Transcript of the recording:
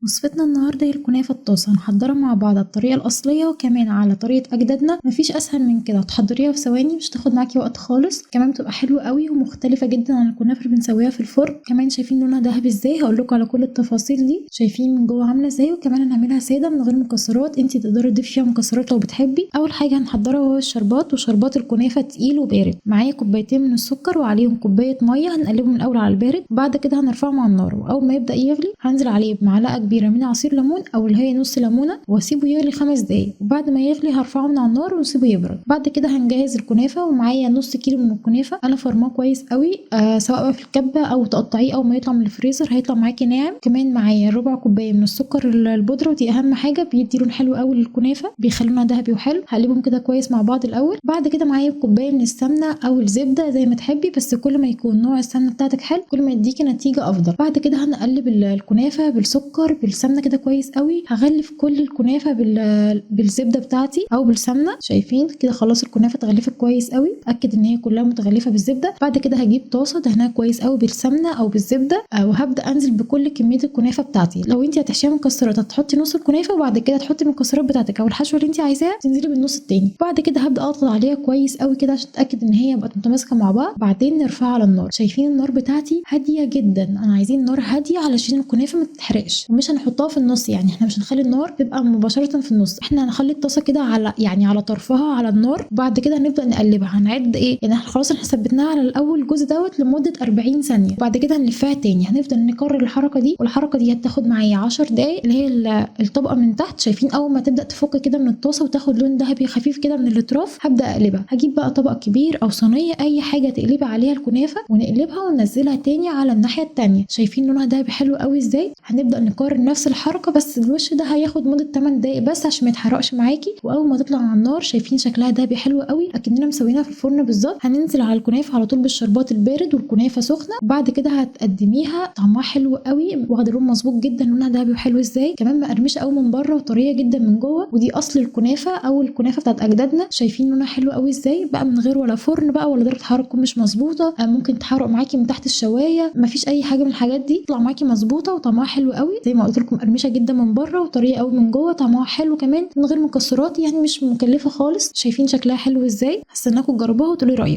وصفتنا النهاردة هي الكنافة الطاسة. هنحضرها مع بعض على الطريقة الأصلية وكمان على طريقة أجدادنا. مفيش أسهل من كده، تحضريها في ثواني مش تاخد معاكي وقت خالص، كمان بتبقى حلوة قوي ومختلفة جدا عن الكنافة اللي بنسويها في الفرن. كمان شايفين لونها ذهبي ازاي، هقولكوا على كل التفاصيل دي. شايفين من جوه عاملة ازاي، وكمان هنعملها سادة من غير مكسرات. انتي تقدري تضيفي فيها مكسرات لو بتحبي. أول حاجة هنحضرها وهو الشربات، وشربات الكنافة تقيل وبارد. معايا كوبايتين من السكر وعليهم كوباية مية، هنقلبهم الأول على البارد، بعد كده هنرفعهم على النار، وأول ما يبدأ يغلي هنزل عليه بمعلقة كبيرة من عصير ليمون او اللي هي نص ليمونه، واسيبه يغلي 5 دقايق، وبعد ما يغلي هرفعه من على النار ونسيبه يبرد. بعد كده هنجهز الكنافه، ومعايا نص كيلو من الكنافه انا فرماه كويس قوي، سواء بقى في الكبه او تقطعيه او ما يطلع من الفريزر هيطلع معاكي ناعم. كمان معايا ربع كوبايه من السكر البودره، ودي اهم حاجه، بيدي لون حلو قوي للكنافه، بيخلونها ذهبي وحلو. هقلبهم كده كويس مع بعض الاول. بعد كده معايا كوبايه من السمنه او الزبده زي ما تحبي، بس كل ما يكون نوع السمنه بتاعتك حلو كل ما يديكي نتيجه افضل. بعد كده هنقلب الكنافه بالسكر بالسمنه كده كويس قوي. هغلف كل الكنافه بالزبده بتاعتي او بالسمنه. شايفين كده خلاص الكنافه اتغلفت كويس قوي، اتاكد ان هي كلها متغلفه بالزبده. بعد كده هجيب طاسه دهنها كويس قوي بالسمنه او بالزبده، وهبدا انزل بكل كميه الكنافه بتاعتي. لو انت هتحشيها مكسرات هتحطي نص الكنافه، وبعد كده تحطي المكسرات بتاعتك او الحشوه اللي انت عايزاها تنزلي بالنص التاني. بعد كده هبدا اضغط عليها كويس قوي كده عشان اتاكد ان هي بقت متماسكه مع بعض. بعدين نرفعها على النار. شايفين النار بتاعتي هاديه جدا، انا عايزين النار هاديه علشان الكنافه ما تتحرقش، ومش هنحطها في النص، يعني احنا مش هنخلي النار تبقى مباشره في النص، احنا هنخلي الطاسه كده على على طرفها على النار. بعد كده هنبدا نقلبها، هنعد يعني احنا خلاص احنا ثبتناها على الاول الجزء دوت لمده 40 ثانيه، وبعد كده هنلفها تاني. هنفضل نكرر الحركه دي، والحركه دي هتاخد معايا 10 دقايق، اللي هي الطبقه من تحت. شايفين اول ما تبدا تفك كده من الطاسه وتاخد لون ذهبي خفيف كده من الاطراف، هبدا اقلبها. هجيب بقى طبق كبير او صينيه اي حاجه تقلبي عليها الكنافه، ونقلبها وننزلها تاني على الناحيه التانيه. شايفين لونها ذهبي حلو قوي ازاي. هنبدا نكرر نفس الحركه، بس الوش ده هياخد مده 8 دقايق بس عشان ما يتحرقش معاكي. واول ما تطلع على النار شايفين شكلها ذهبي حلو قوي اكننا مسوينها في الفرن بالظبط. هننزل على الكنافه على طول بالشربات البارد والكنافه سخنه، وبعد كده هتقدميها طعمها حلو قوي، واخده لون مظبوط جدا، لونها ذهبي وحلو ازاي، كمان مقرمشه قوي من بره وطريه جدا من جوه. ودي اصل الكنافه او الكنافه بتاعت اجدادنا. شايفين لونها حلو قوي ازاي بقى، من غير ولا فرن بقى ولا درجه حراره تكون مش مظبوطه، ممكن تحرق معاكي من تحت الشوايه، مفيش اي حاجه من الحاجات دي، تطلع معاكي مظبوطه وطعمها حلو قوي زي ما قلت لكم، مقرمشه جدا من بره وطريه قوي من جوه، طعمها حلو كمان من غير مكسرات، يعني مش مكلفه خالص. شايفين شكلها حلو ازاي. هستناكم تجربوها وتقولوا رايكم.